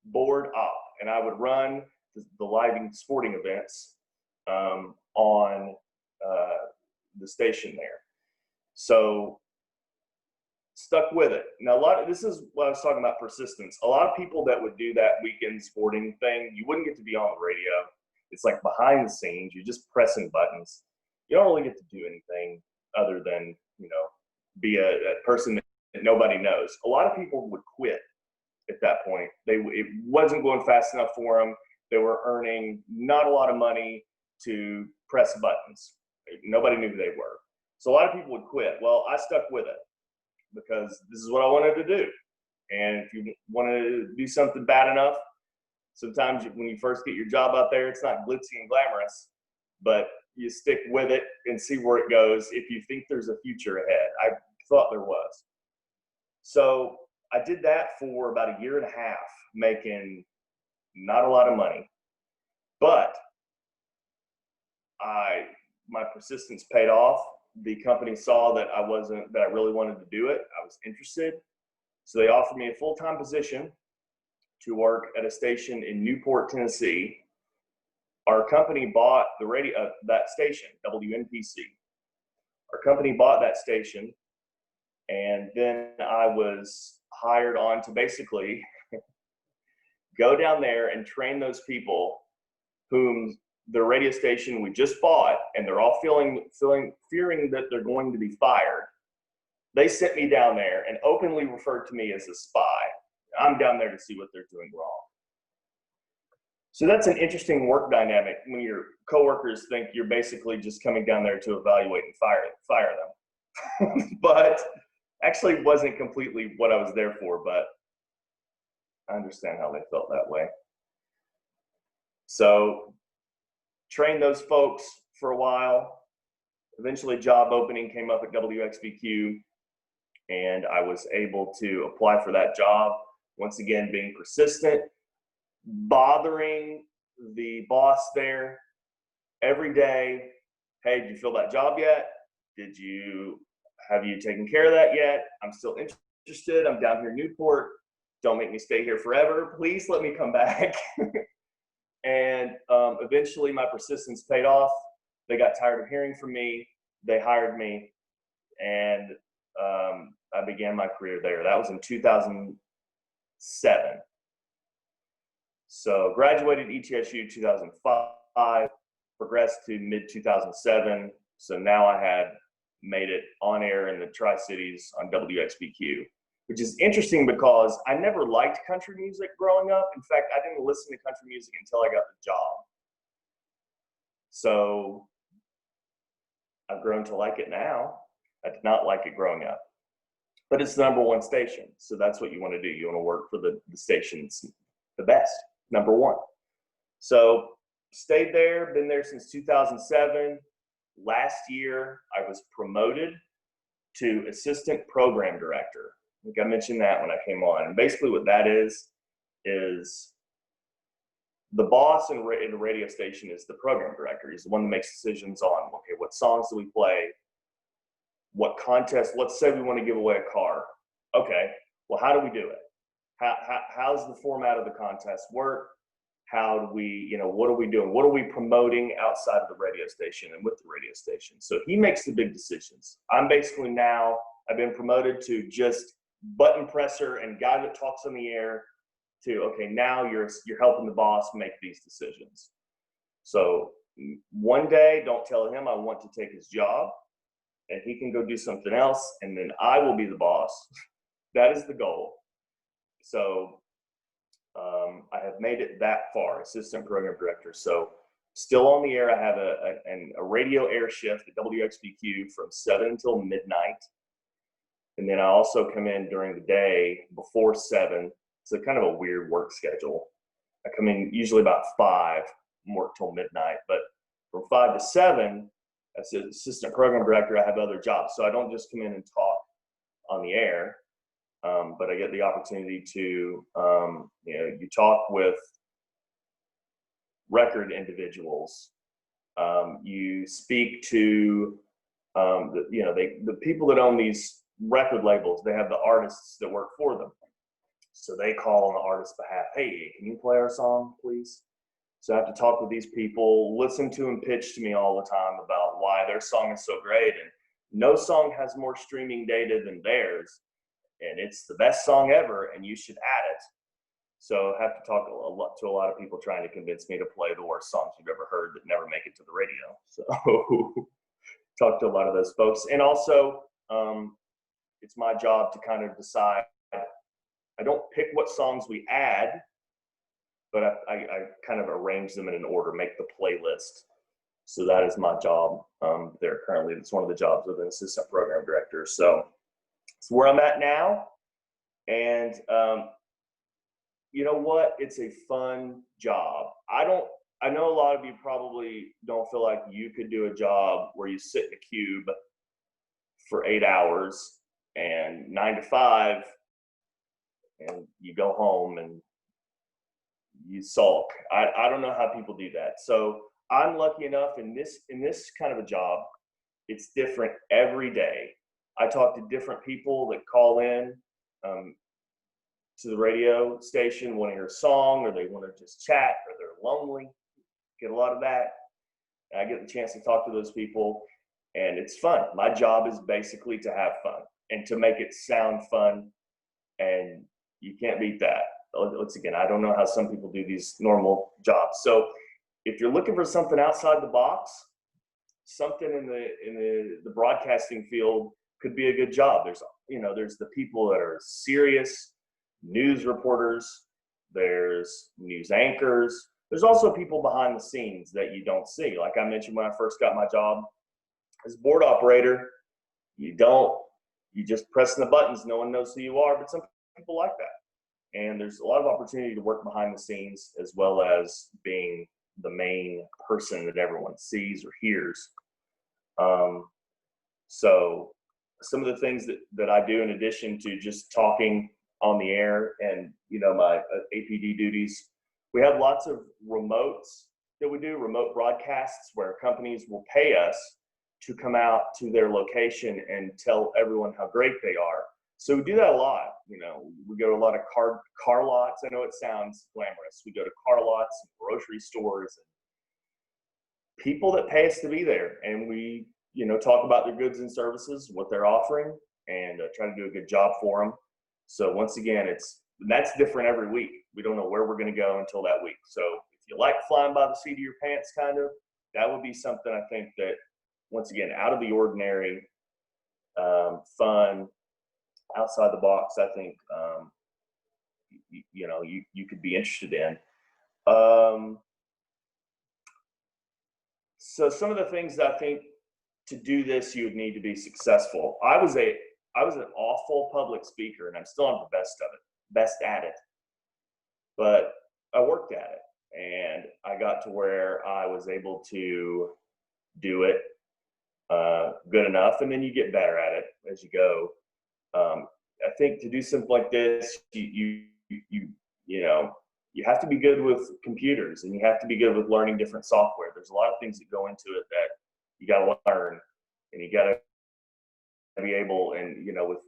board op, and I would run the live sporting events on the station there. So stuck with it. Now, this is what I was talking about, persistence. A lot of people that would do that weekend sporting thing, you wouldn't get to be on the radio. It's like behind the scenes. You're just pressing buttons. You don't really get to do anything other than, be a person that nobody knows. A lot of people would quit at that point. It wasn't going fast enough for them. They were earning not a lot of money to press buttons. Nobody knew who they were. So a lot of people would quit. Well, I stuck with it because this is what I wanted to do. And if you want to do something bad enough, sometimes when you first get your job out there, it's not glitzy and glamorous, but you stick with it and see where it goes if you think there's a future ahead. I thought there was. So I did that for about a year and a half, making not a lot of money, but my persistence paid off. The company saw that I really wanted to do it. I was interested. So they offered me a full-time position to work at a station in Newport, Tennessee. Our company bought the radio, that station, WNPC. Our company bought that station, and then I was hired on to basically go down there and train those people whom the radio station we just bought, and they're all fearing that they're going to be fired. They sent me down there and openly referred to me as a spy. I'm down there to see what they're doing wrong. So that's an interesting work dynamic when your coworkers think you're basically just coming down there to evaluate and fire them. But actually wasn't completely what I was there for, but I understand how they felt that way. So trained those folks for a while. Eventually, job opening came up at WXBQ, and I was able to apply for that job. Once again, being persistent, bothering the boss there every day. Hey, did you fill that job yet? Have you taken care of that yet? I'm still interested. I'm down here in Newport. Don't make me stay here forever. Please let me come back. And eventually my persistence paid off. They got tired of hearing from me. They hired me, and I began my career there. That was in 2007. So graduated ETSU 2005, progressed to mid-2007. So now I had made it on air in the Tri-Cities on WXBQ, which is interesting because I never liked country music growing up. In fact, I didn't listen to country music until I got the job. So I've grown to like it now. I did not like it growing up. But it's the #1 station. So that's what you want to do. You want to work for the station's the best, #1. So stayed there, been there since 2007. Last year, I was promoted to assistant program director. I think I mentioned that when I came on. And basically what that is the boss in a radio station is the program director. He's the one that makes decisions on, okay, what songs do we play? What contest? Let's say we want to give away a car. Okay, well, how do we do it? How's the format of the contest work? How do we, what are we doing? What are we promoting outside of the radio station and with the radio station? So he makes the big decisions. I've been promoted to just button presser and guy that talks on the air to, okay, now you're helping the boss make these decisions. So one day, don't tell him I want to take his job, and he can go do something else, and then I will be the boss. That is the goal. So I have made it that far, assistant program director. So still on the air. I have a radio air shift at WXBQ from 7 until midnight. And then I also come in during the day before 7. So kind of a weird work schedule. I come in usually about 5 and work till midnight. But from 5 to 7, as an assistant program director, I have other jobs. So I don't just come in and talk on the air. But I get the opportunity to, you talk with record individuals. You speak to, the people that own these record labels. They have the artists that work for them. So they call on the artist's behalf, hey, can you play our song, please? So I have to talk with these people, listen to them pitch to me all the time about why their song is so great. And no song has more streaming data than theirs. And it's the best song ever, and you should add it. So I have to talk to a lot of people trying to convince me to play the worst songs you've ever heard that never make it to the radio. So talk to a lot of those folks. And also, it's my job to kind of decide. I don't pick what songs we add, but I kind of arrange them in an order, make the playlist. So that is my job there currently. It's one of the jobs of an assistant program director. So it's where I'm at now. And you know what? It's a fun job. I know a lot of you probably don't feel like you could do a job where you sit in a cube for 8 hours and 9 to 5, and you go home and you sulk. I don't know how people do that. So I'm lucky enough in this kind of a job, it's different every day. I talk to different people that call in to the radio station, want to hear a song, or they want to just chat, or they're lonely. Get a lot of that. And I get the chance to talk to those people, and it's fun. My job is basically to have fun and to make it sound fun, and you can't beat that. Once again, I don't know how some people do these normal jobs. So if you're looking for something outside the box, something in the broadcasting field could be a good job. There's the people that are serious news reporters, there's news anchors, there's also people behind the scenes that you don't see. Like I mentioned when I first got my job as board operator, you just pressing the buttons, no one knows who you are, but some people like that. And there's a lot of opportunity to work behind the scenes as well as being the main person that everyone sees or hears. So some of the things that I do in addition to just talking on the air and, my APD duties, we have lots of remotes that we do, remote broadcasts where companies will pay us to come out to their location and tell everyone how great they are. So we do that a lot. We go to a lot of car lots. I know it sounds glamorous. We go to car lots and grocery stores and people that pay us to be there. And we, talk about their goods and services, what they're offering, and try to do a good job for them. So once again, that's different every week. We don't know where we're going to go until that week. So if you like flying by the seat of your pants, kind of, that would be something I think that, once again, out of the ordinary, fun, outside the box, I think, you could be interested in. So some of the things that I think to do this, you would need to be successful. I was an awful public speaker, and I'm still not the best at it. But I worked at it, and I got to where I was able to do it good enough, and then you get better at it as you go. I think to do something like this, you have to be good with computers, and you have to be good with learning different software. There's a lot of things that go into it that you got to learn, and you got to be able, and with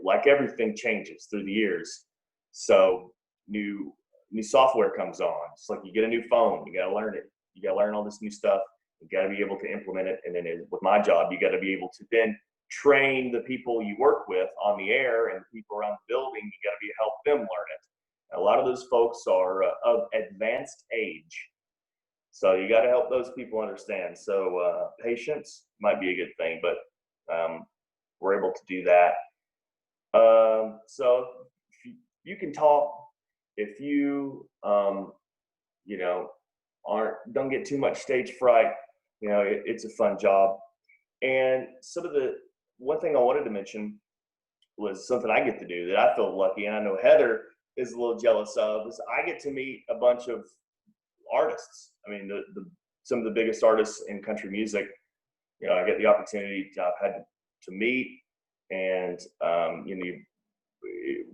like everything changes through the years. So new software comes on. It's like you get a new phone, you got to learn it. You got to learn all this new stuff. You got to be able to implement it. And then with my job, you got to be able to then train the people you work with on the air and the people around the building. You got to help them learn it. And a lot of those folks are of advanced age. So you got to help those people understand. So patience might be a good thing, but we're able to do that. So if you can talk, if you don't get too much stage fright, it's a fun job. And one thing I wanted to mention was something I get to do that I feel lucky, and I know Heather is a little jealous of, is I get to meet a bunch of artists. I mean, some of the biggest artists in country music, I get the opportunity I've had to meet, and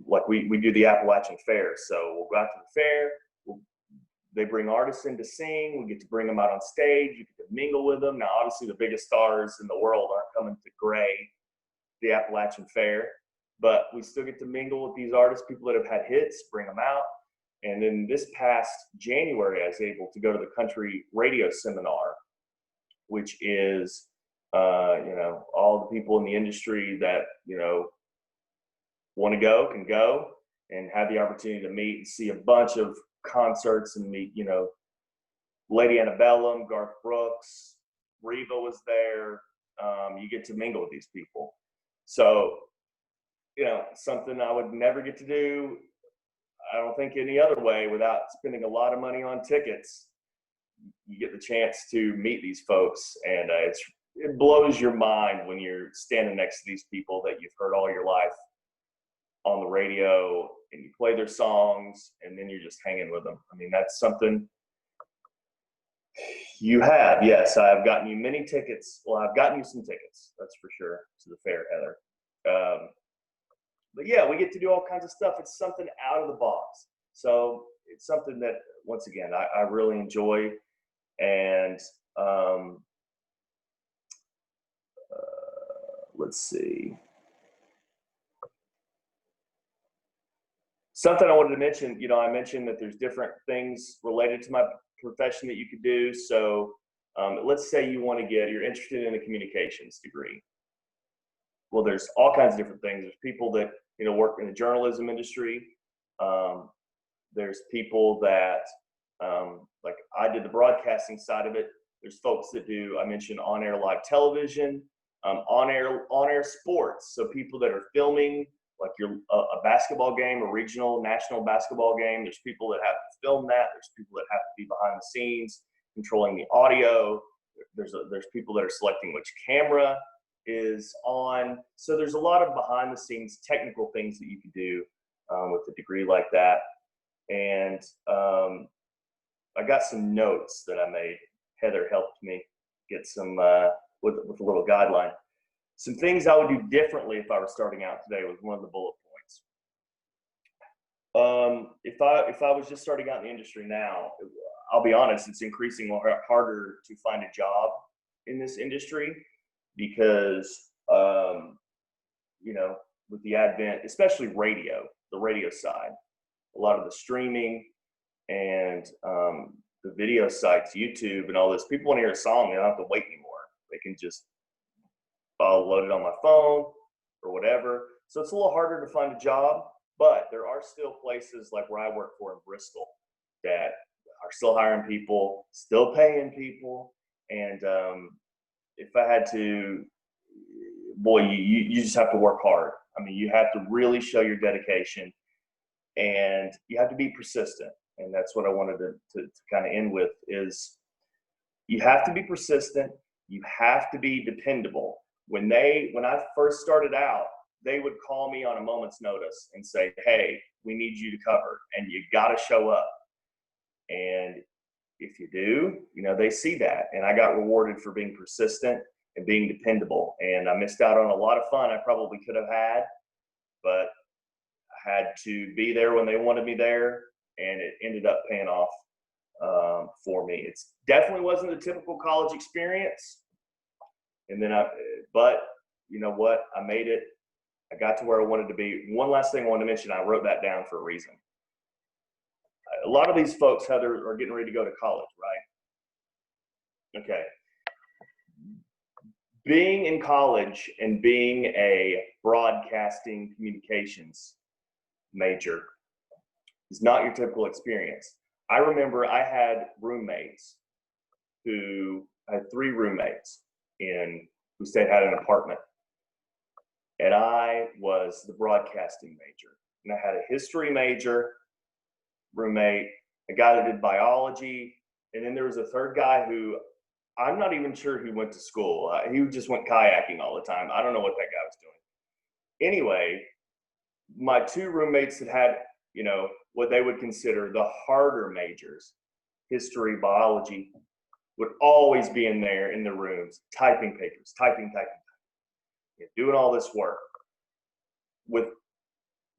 like we do the Appalachian Fair. So we'll go out to the fair. They bring artists in to sing. We get to bring them out on stage. You get to mingle with them. Now, obviously, the biggest stars in the world aren't coming to Gray, the Appalachian Fair. but we still get to mingle with these artists, people that have had hits, bring them out. And then this past January, I was able to go to the country radio seminar, which is, all the people in the industry that, want to go can go and have the opportunity to meet and see a bunch of concerts and meet, Lady Antebellum, Garth Brooks, Reba was there. You get to mingle with these people. So, something I would never get to do, I don't think any other way without spending a lot of money on tickets. You get the chance to meet these folks, and it blows your mind when you're standing next to these people that you've heard all your life on the radio, and you play their songs, and then you're just hanging with them. I mean, that's something you have. Yes, I've gotten you many tickets. Well, I've gotten you some tickets, that's for sure, to the fair, Heather. But yeah, we get to do all kinds of stuff. It's something out of the box. So it's something that, once again, I really enjoy. And let's see. Something I wanted to mention, I mentioned that there's different things related to my profession that you could do. So let's say you're interested in a communications degree. Well, there's all kinds of different things. There's people that, work in the journalism industry. There's people that, like I did the broadcasting side of it. There's folks that do, I mentioned on-air live television, on-air sports. So people that are filming, like a basketball game, a regional, national basketball game. There's people that have to film that. There's people that have to be behind the scenes, controlling the audio. There's people that are selecting which camera is on. So there's a lot of behind the scenes technical things that you can do with a degree like that. And I got some notes that I made. Heather helped me get some with a little guideline. Some things I would do differently if I were starting out today was one of the bullet points. If I was just starting out in the industry now, I'll be honest, it's increasing harder to find a job in this industry because, with the advent, especially radio, the radio side, a lot of the streaming and the video sites, YouTube and all this, people want to hear a song, they don't have to wait anymore. They can just load it on my phone or whatever. So it's a little harder to find a job, but there are still places like where I work for in Bristol that are still hiring people, still paying people. And if I had to, boy, you just have to work hard. I mean, you have to really show your dedication and you have to be persistent. And that's what I wanted to kind of end with is you have to be persistent. You have to be dependable. When I first started out, they would call me on a moment's notice and say, hey, we need you to cover and you got to show up. And if you do, they see that. And I got rewarded for being persistent and being dependable. And I missed out on a lot of fun I probably could have had, but I had to be there when they wanted me there. And it ended up paying off for me. It definitely wasn't a typical college experience. And then but you know what? I made it. I got to where I wanted to be. One last thing I want to mention, I wrote that down for a reason. A lot of these folks, Heather, are getting ready to go to college, right? Okay. Being in college and being a broadcasting communications major is not your typical experience. I remember I had roommates I had 3 roommates who had an apartment. And I was the broadcasting major. And I had a history major roommate, a guy that did biology, and then there was a third guy who I'm not even sure who went to school. He just went kayaking all the time. I don't know what that guy was doing. Anyway, my 2 roommates that had, what they would consider the harder majors, history, biology, would always be in there in the rooms, typing papers, typing, doing all this work. With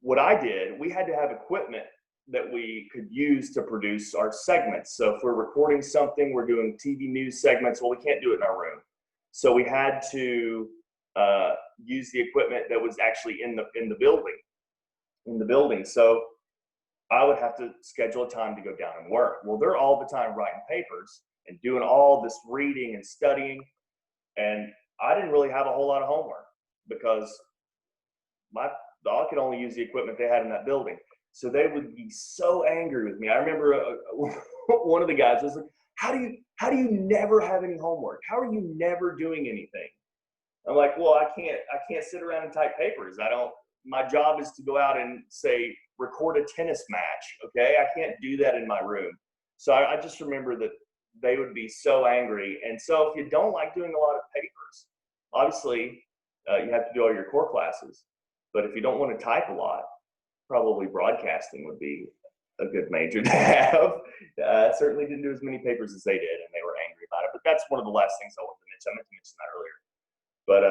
what I did, we had to have equipment that we could use to produce our segments. So if we're recording something, we're doing TV news segments, well, we can't do it in our room. So we had to use the equipment that was actually in the building. So I would have to schedule a time to go down and work. Well, they're all the time writing papers and doing all this reading and studying, and I didn't really have a whole lot of homework because I could only use the equipment they had in that building. So they would be so angry with me. I remember one of the guys was like, how do you never have any homework? How are you never doing anything? I'm like, well, I can't sit around and type papers. My job is to go out and say, record a tennis match. Okay. I can't do that in my room. So I just remember that they would be so angry. And so if you don't like doing a lot of papers, obviously you have to do all your core classes. But if you don't want to type a lot, probably broadcasting would be a good major to have. Certainly didn't do as many papers as they did, and they were angry about it. But that's one of the last things I wanted to mention. I meant to mention that earlier. But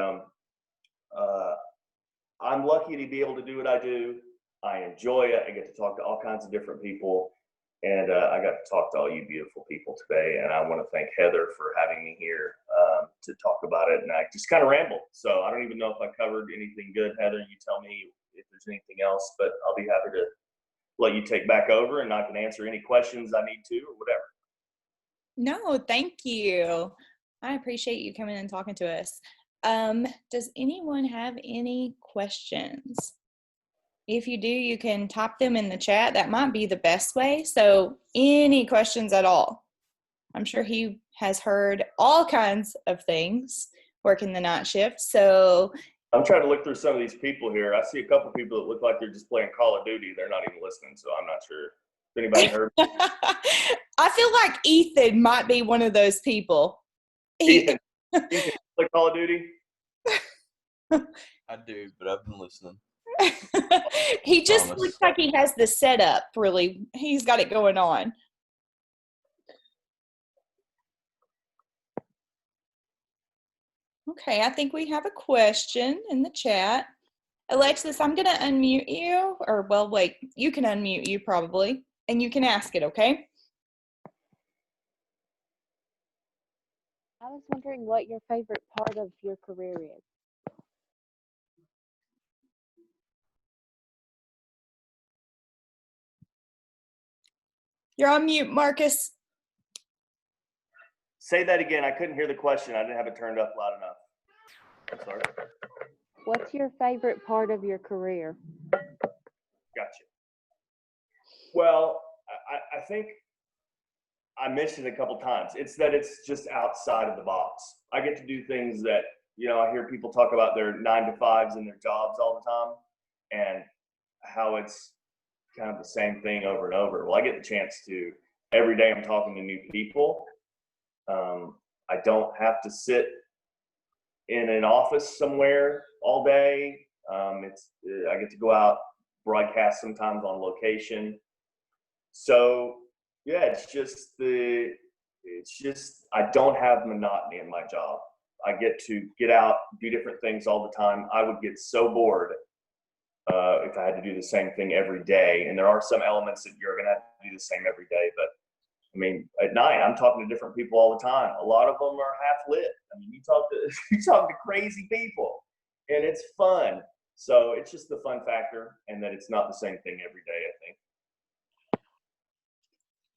I'm lucky to be able to do what I do. I enjoy it. I get to talk to all kinds of different people. And I got to talk to all you beautiful people today. And I want to thank Heather for having me here to talk about it. And I just kind of rambled. So I don't even know if I covered anything good. Heather, you tell me if there's anything else, but I'll be happy to let you take back over and I can answer any questions I need to or whatever. No, thank you. I appreciate you coming and talking to us. Does anyone have any questions? If you do, you can type them in the chat. That might be the best way. So any questions at all? I'm sure he has heard all kinds of things working the night shift. So I'm trying to look through some of these people here. I see a couple people that look like they're just playing Call of Duty. They're not even listening, so I'm not sure. If anybody heard? I feel like Ethan might be one of those people. Ethan play Call of Duty? I do, but I've been listening. He just looks like he has the setup, really. He's got it going on. Okay, I think we have a question in the chat. Alexis, I'm going to unmute you, or well, wait, you can unmute you probably, and you can ask it, okay? I was wondering what your favorite part of your career is. You're on mute, Marcus. Say that again. I couldn't hear the question. I didn't have it turned up loud enough. I'm sorry. What's your favorite part of your career? Gotcha. Well, I think I mentioned it a couple times. It's that it's just outside of the box. I get to do things that, I hear people talk about their 9-to-5s and their jobs all the time and how it's kind of the same thing over and over. Well, I get the chance to, every day I'm talking to new people. I don't have to sit in an office somewhere all day. I get to go out, broadcast sometimes on location. So yeah, it's just I don't have monotony in my job. I get to get out, do different things all the time. I would get so bored if I had to do the same thing every day. And there are some elements that you're going to have to do the same every day. But I mean, at night, I'm talking to different people all the time. A lot of them are half lit. I mean, you talk to crazy people, and it's fun. So it's just the fun factor, and that it's not the same thing every day, I think.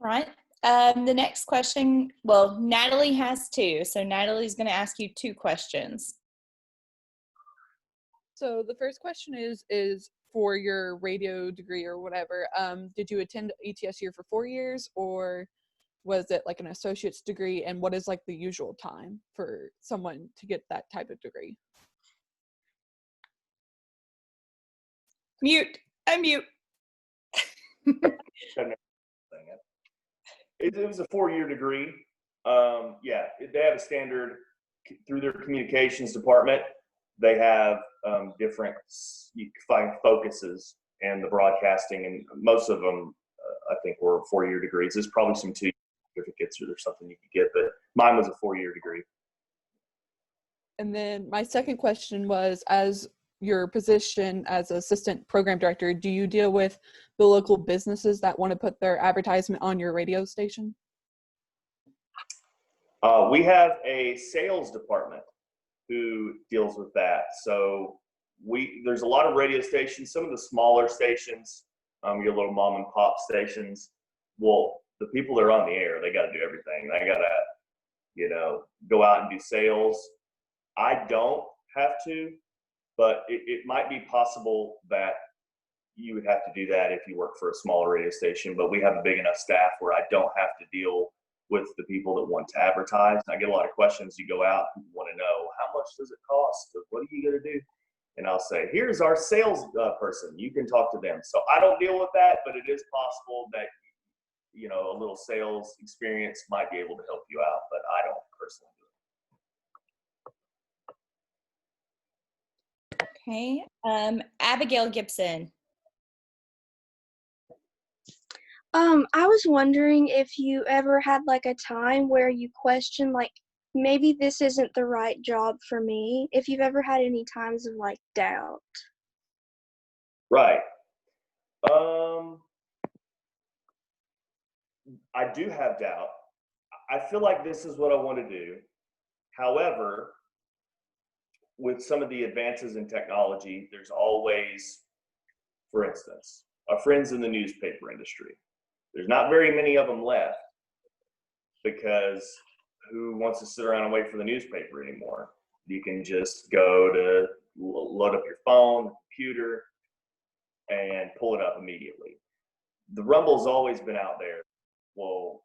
Right. The next question, well, Natalie has two. So Natalie's going to ask you two questions. So the first question is for your radio degree or whatever, did you attend ETSU for 4 years, or was it like an associate's degree, and what is like the usual time for someone to get that type of degree? Mute. Unmute. It was a 4-year degree. Yeah, they have a standard through their communications department. They have different focuses and the broadcasting, and most of them, I think, were 4-year degrees. There's probably some 2 certificates or there's something you could get, but mine was a 4-year degree. And then my second question was, as your position as assistant program director, do you deal with the local businesses that want to put their advertisement on your radio station? We have a sales department who deals with that. So there's a lot of radio stations, some of the smaller stations, your little mom and pop stations. Well, the people that are on the air, they got to do everything. They got to, go out and do sales. I don't have to, but it might be possible that you would have to do that if you work for a smaller radio station. But we have a big enough staff where I don't have to deal with the people that want to advertise. And I get a lot of questions. You go out, people want to know, how much does it cost? What are you going to do? And I'll say, here's our sales person. You can talk to them. So I don't deal with that, but it is possible that, a little sales experience might be able to help you out, but I don't personally do it. Okay. Abigail Gibson. I was wondering if you ever had like a time where you questioned like maybe this isn't the right job for me. If you've ever had any times of like doubt. Right. I do have doubt. I feel like this is what I want to do. However, with some of the advances in technology, there's always, for instance, our friends in the newspaper industry. There's not very many of them left because who wants to sit around and wait for the newspaper anymore? You can just go to load up your phone, computer, and pull it up immediately. The rumble's always been out there. Well,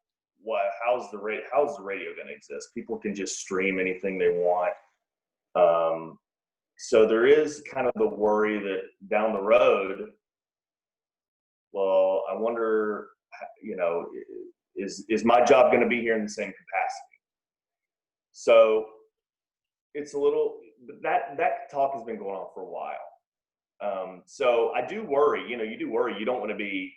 how's the radio going to exist? People can just stream anything they want. So there is kind of the worry that down the road, well, I wonder, is my job going to be here in the same capacity? So it's a little, that talk has been going on for a while. So I do worry, you do worry. You don't want to be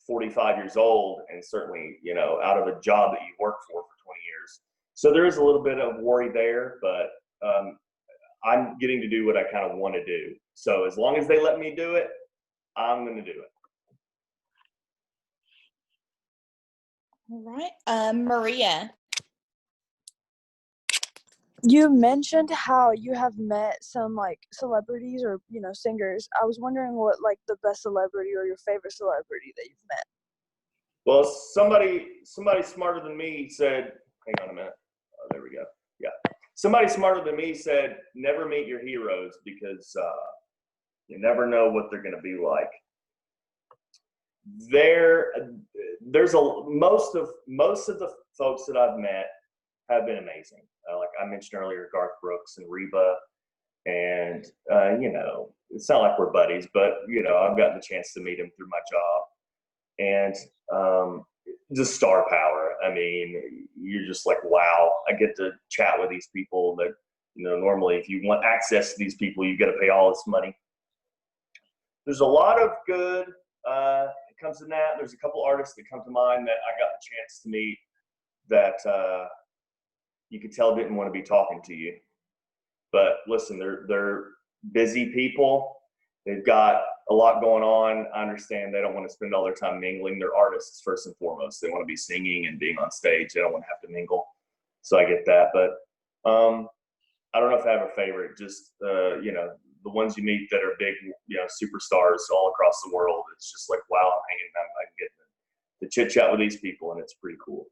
45 years old and certainly, out of a job that you worked for 20 years. So there is a little bit of worry there, but I'm getting to do what I kind of want to do. So as long as they let me do it, I'm going to do it. All right. Maria. You mentioned how you have met some like celebrities or singers. I was wondering what like the best celebrity or your favorite celebrity that you've met. Well, somebody smarter than me said, hang on a minute. Oh, there we go. Yeah. Somebody smarter than me said, never meet your heroes because you never know what they're going to be like. There's most of the folks that I've met have been amazing. Like I mentioned earlier, Garth Brooks and Reba, and it's not like we're buddies, but I've gotten the chance to meet him through my job, and just star power. I mean, you're just like, wow, I get to chat with these people that normally if you want access to these people, you got to pay all this money. There's a lot of good it comes in that. There's a couple artists that come to mind that I got the chance to meet that you could tell didn't want to be talking to you. But listen, they're busy people. They've got a lot going on. I understand they don't want to spend all their time mingling. They're artists first and foremost. They want to be singing and being on stage. They don't want to have to mingle. So I get that. But I don't know if I have a favorite. Just the ones you meet that are big, superstars all across the world. It's just like, wow, I'm getting to chit chat with these people, and it's pretty cool.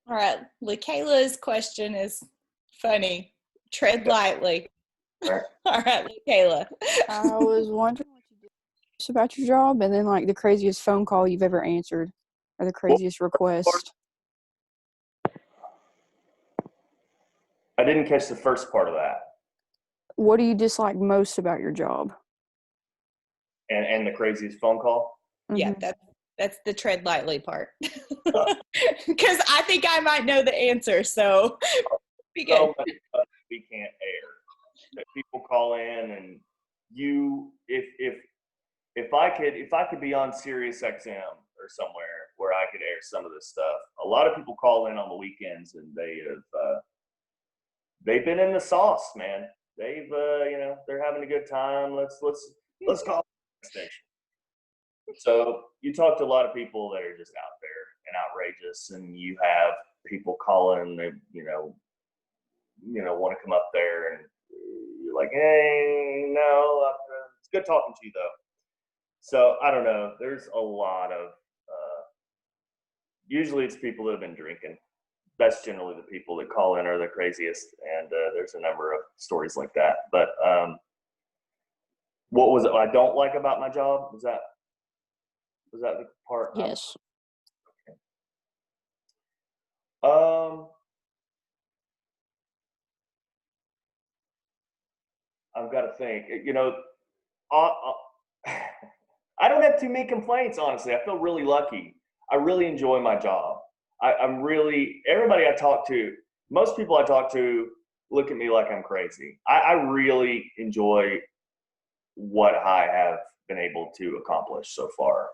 All right. LaKayla's question is funny. Tread lightly. All right, LaKayla. I was wondering what you did about your job, and then like the craziest phone call you've ever answered, or the craziest request. I didn't catch the first part of that. What do you dislike most about your job? And the craziest phone call? Yeah, Mm-hmm. that's the tread lightly part. Because I think I might know the answer, so be good. So much stuff we can't air. People call in, and if I could be on Sirius XM or somewhere where I could air some of this stuff. A lot of people call in on the weekends, and they've been in the sauce, man. They've they're having a good time. Let's call the station. So you talk to a lot of people that are just out there and outrageous, and you have people calling, they, want to come up there, and you're like, hey, no, it's good talking to you though. So I don't know. There's a lot of, usually it's people that have been drinking. That's generally the people that call in are the craziest, and there's a number of stories like that. But what was it I don't like about my job? Was that the part? Yes. I've got to think. I don't have too many complaints, honestly. I feel really lucky. I really enjoy my job. Everybody I talk to, most people I talk to look at me like I'm crazy. I really enjoy what I have been able to accomplish so far.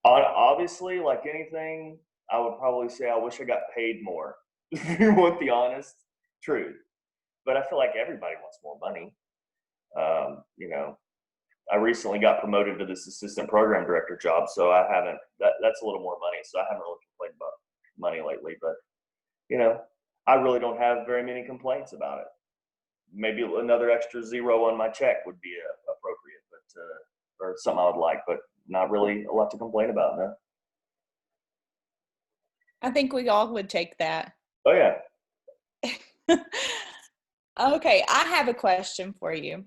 Obviously, like anything, I would probably say I wish I got paid more, if you want the honest truth. But I feel like everybody wants more money. I recently got promoted to this assistant program director job, so that's a little more money. So I haven't really complained about money lately, but I really don't have very many complaints about it. Maybe another extra zero on my check would be appropriate, but or something I would like, but not really a lot to complain about, no. I think we all would take that. Oh yeah. Okay, I have a question for you.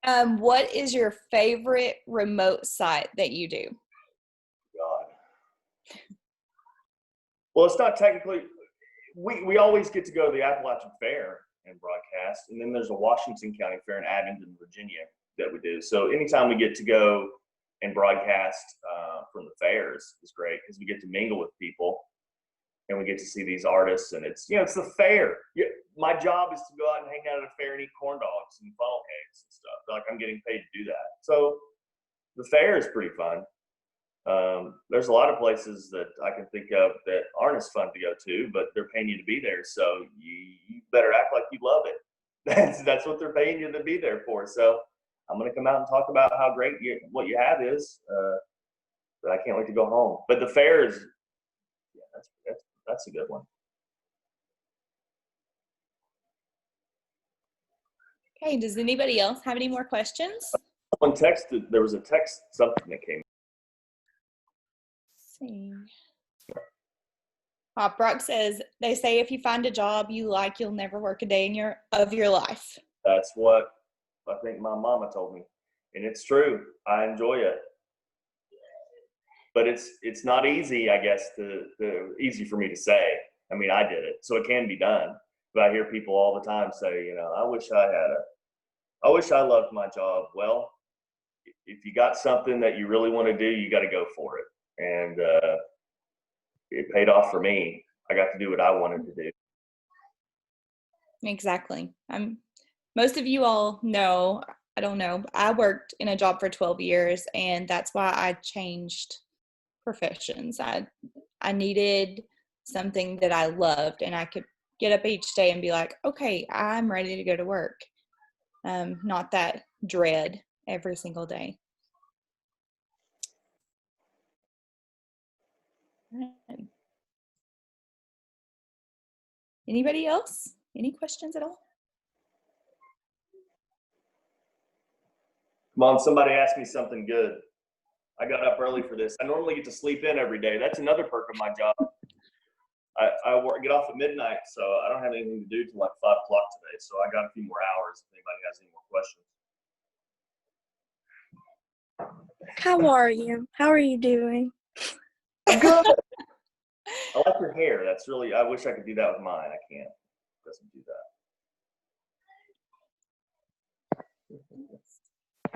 What is your favorite remote site that you do? God. Well, it's not technically. We always get to go to the Appalachian Fair and broadcast, and then there's a Washington County Fair in Abingdon, Virginia that we do. So anytime we get to go and broadcast from the fairs is great because we get to mingle with people and we get to see these artists, and it's the fair. My job is to go out and hang out at a fair and eat corn dogs and funnel cakes and stuff. Like I'm getting paid to do that. So the fair is pretty fun. There's a lot of places that I can think of that aren't as fun to go to, but they're paying you to be there. So you better act like you love it. That's what they're paying you to be there for. So I'm going to come out and talk about how great what you have is, but I can't wait to go home. But the fair is, that's a good one. Okay, does anybody else have any more questions? Someone texted, there was a text, something that came. Let's see. Brock says, they say if you find a job you like, you'll never work a day of your life. That's what I think my mama told me. And it's true. I enjoy it. But it's not easy, I guess, easy for me to say. I mean, I did it, so it can be done. But I hear people all the time say, I wish I loved my job. Well, if you got something that you really want to do, you got to go for it. And it paid off for me. I got to do what I wanted to do. Exactly. Most of you all know, I don't know, I worked in a job for 12 years, and that's why I changed professions. I needed something that I loved, and I could get up each day and be like, okay, I'm ready to go to work. Not that dread every single day. Anybody else? Any questions at all? Come on, somebody ask me something good. I got up early for this. I normally get to sleep in every day. That's another perk of my job. I get off at midnight, so I don't have anything to do till like 5 o'clock today. So I got a few more hours if anybody has any more questions. How are you? How are you doing? Good. I like your hair. That's really, I wish I could do that with mine. I can't. It doesn't do that.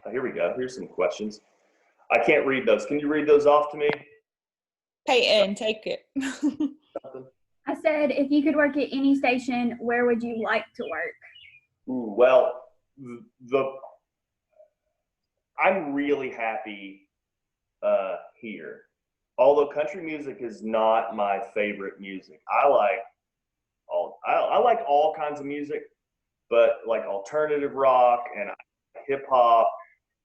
Oh, here we go. Here's some questions. I can't read those. Can you read those off to me? Peyton, take it. I said, if you could work at any station, where would you like to work? Ooh, well, I'm really happy here. Although country music is not my favorite music. I like all kinds of music, but like alternative rock and hip hop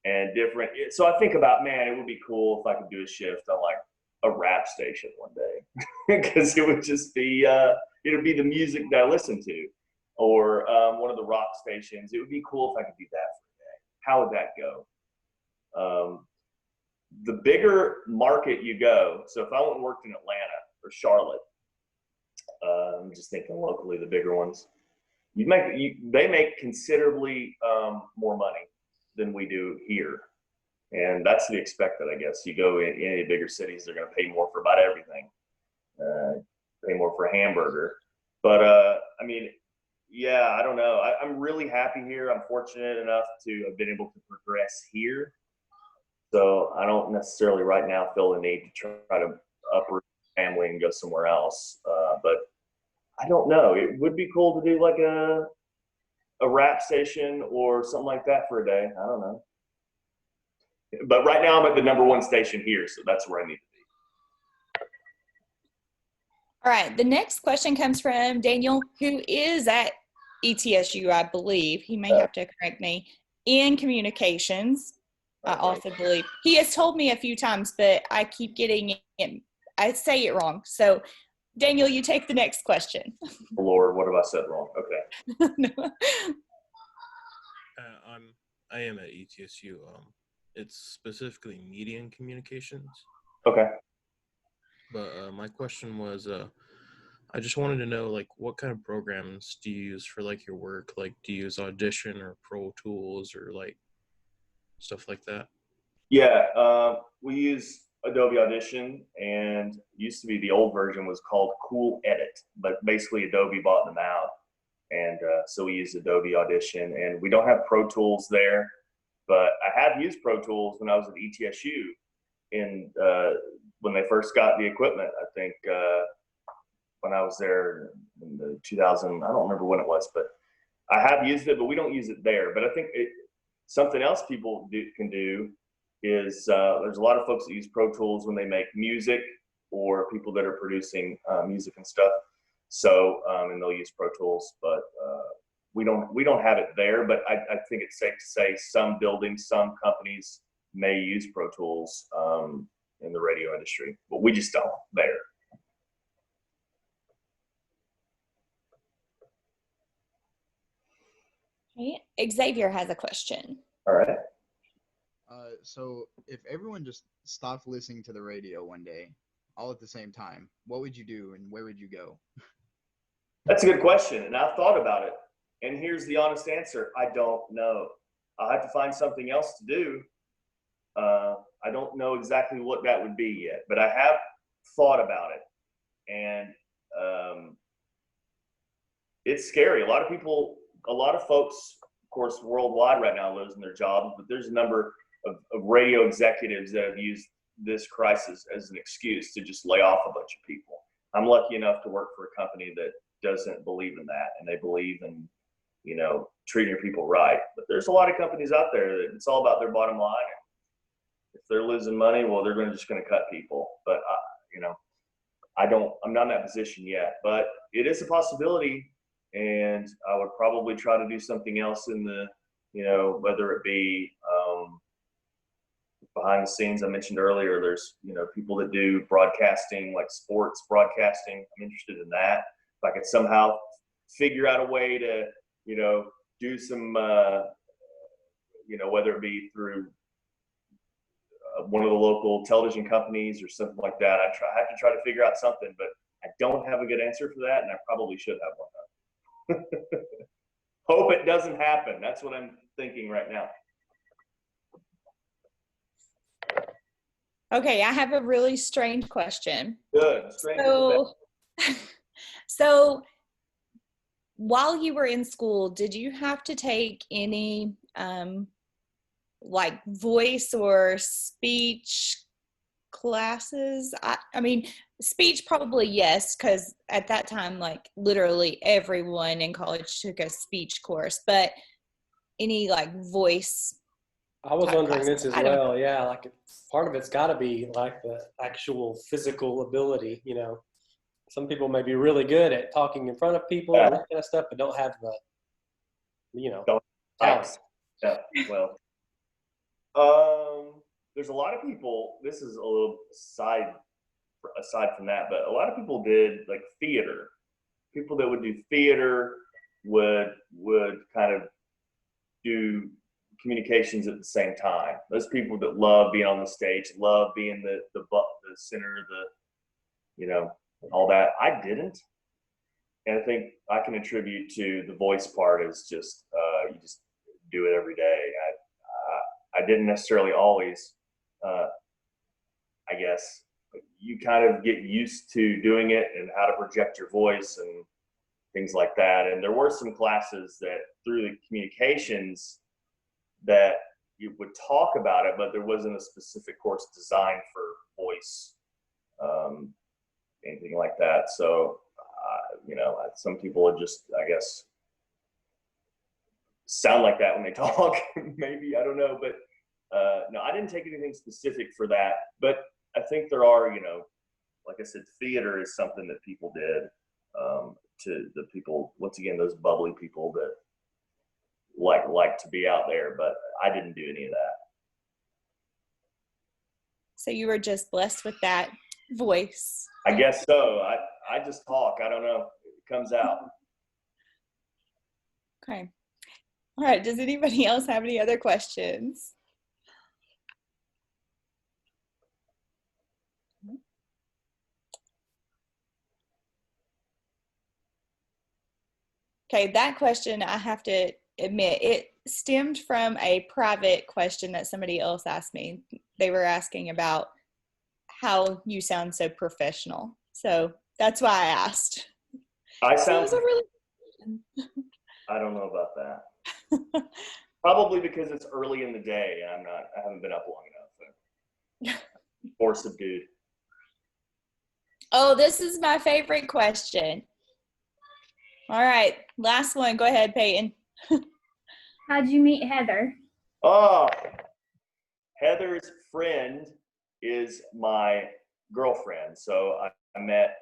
and different. So I think about, man, it would be cool if I could do a shift on like a rap station one day, because it would just be it would be the music that I listen to, or one of the rock stations. It would be cool if I could do that for a day. How would that go? The bigger market you go, so if I went and worked in Atlanta or Charlotte, I'm just thinking locally, the bigger ones, they make considerably more money than we do here. And that's to be expected, I guess. You go in any bigger cities, they're going to pay more for about everything. Pay more for a hamburger. But, I mean, yeah, I don't know. I'm really happy here. I'm fortunate enough to have been able to progress here. So I don't necessarily right now feel the need to try to uproot family and go somewhere else. But I don't know. It would be cool to do like a rap station or something like that for a day. I don't know. But right now I'm at the number one station here, so that's where I need to be. All right. The next question comes from Daniel, who is at ETSU, I believe. He may have to correct me, in communications. I also believe. He has told me a few times, but I keep getting it. I say it wrong. So, Daniel, you take the next question. Lord, what have I said wrong? Okay. No. I am at ETSU. It's specifically media and communications. Okay. But my question was, I just wanted to know, like, what kind of programs do you use for, like, your work? Like, do you use Audition or Pro Tools or, like, stuff like that? Yeah, we use Adobe Audition, and used to be the old version was called Cool Edit, but basically Adobe bought them out. And so we use Adobe Audition, and we don't have Pro Tools there, but I have used Pro Tools when I was at ETSU when they first got the equipment. I think when I was there in the 2000, I don't remember when it was, but I have used it, but we don't use it there. But I think something else people can do is there's a lot of folks that use Pro Tools when they make music, or people that are producing music and stuff. So, and they'll use Pro Tools, but we don't have it there. But I think it's safe to say some buildings, some companies may use Pro Tools in the radio industry, but we just don't there. Okay. Xavier has a question. All right. So if everyone just stopped listening to the radio one day, all at the same time, what would you do and where would you go? That's a good question, and I've thought about it. And here's the honest answer: I don't know. I'll have to find something else to do. I don't know exactly what that would be yet, but I have thought about it, and it's scary. A lot of folks, of course, worldwide right now losing their jobs, but there's a number of radio executives that have used this crisis as an excuse to just lay off a bunch of people. I'm lucky enough to work for a company that doesn't believe in that, and they believe in, treating your people right. But there's a lot of companies out there that it's all about their bottom line. If they're losing money, well, they're just going to cut people. But I'm not in that position yet, but it is a possibility. And I would probably try to do something else in the, whether it be behind the scenes. I mentioned earlier, there's, people that do broadcasting, like sports broadcasting. I'm interested in that. If I could somehow figure out a way to, do some, whether it be through one of the local television companies or something like that, I have to try to figure out something, but I don't have a good answer for that, and I probably should have one. Hope it doesn't happen. That's what I'm thinking right now. Okay, I have a really strange question. Good. So while you were in school, did you have to take any like voice or speech classes? I mean, speech probably yes, because at that time, like literally everyone in college took a speech course, but any like voice? I was wondering this as well. Know. Yeah, like part of it's got to be like the actual physical ability. Some people may be really good at talking in front of people and that kind of stuff, but don't have the, talent. Yeah, well, There's a lot of people. This is a little aside from that, but a lot of people did like theater. People that would do theater would kind of do communications at the same time. Those people that love being on the stage, love being the center, all that. I didn't, and I think I can attribute to the voice part is just you just do it every day. I didn't necessarily always. I guess you kind of get used to doing it and how to project your voice and things like that. And there were some classes that through the communications that you would talk about it, but there wasn't a specific course designed for voice, anything like that. So, some people would just, I guess, sound like that when they talk, maybe, I don't know. But no, I didn't take anything specific for that. But I think there are, like I said, theater is something that people did, to the people, once again, those bubbly people that like to be out there, but I didn't do any of that. So you were just blessed with that voice. I guess so. I just talk. I don't know. It comes out. Okay. All right. Does anybody else have any other questions? Okay, that question, I have to admit, it stemmed from a private question that somebody else asked me. They were asking about how you sound so professional. So that's why I asked. I sound. So it was a really I don't know about that. Probably because it's early in the day. I haven't been up long enough. So. Or subdued. Oh, this is my favorite question. All right, last one. Go ahead, Peyton. How'd you meet Heather? Oh, Heather's friend is my girlfriend. So I met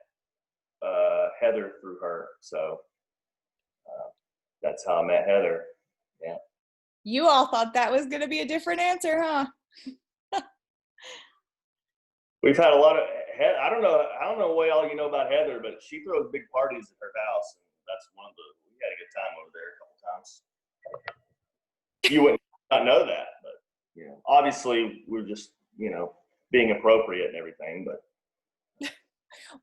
Heather through her. So that's how I met Heather. Yeah. You all thought that was going to be a different answer, huh? We've had a lot of, I don't know what all you know about Heather, but she throws big parties at her house. And that's we had a good time over there a couple times. You wouldn't not know that, but, obviously we're just, being appropriate and everything, but.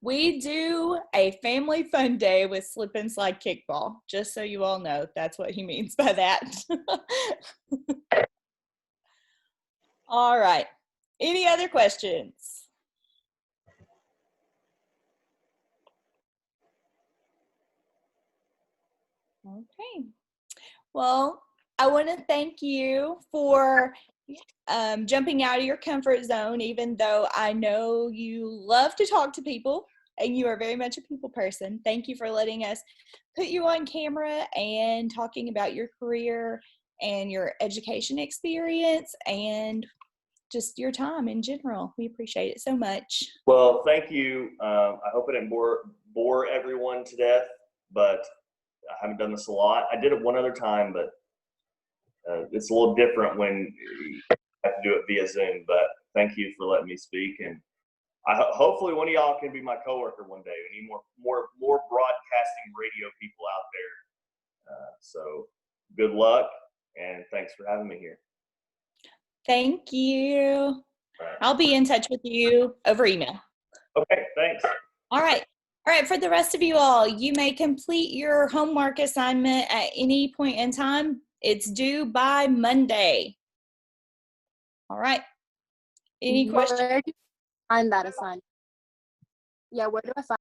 We do a family fun day with slip and slide kickball, just so you all know. That's what he means by that. All right. Any other questions? Okay. Well, I want to thank you for jumping out of your comfort zone, even though I know you love to talk to people and you are very much a people person. Thank you for letting us put you on camera and talking about your career and your education experience and just your time in general. We appreciate it so much. Well, thank you. I hope I didn't bore everyone to death, but I haven't done this a lot. I did it one other time, but it's a little different when you have to do it via Zoom. But thank you for letting me speak, and hopefully one of y'all can be my coworker one day. We need more broadcasting radio people out there. So good luck, and thanks for having me here. Thank you. Right. I'll be in touch with you over email. Okay, thanks. All right. All right, for the rest of you all, you may complete your homework assignment at any point in time. It's due by Monday. All right. Any questions? Where do you find that assignment? Yeah, where do I find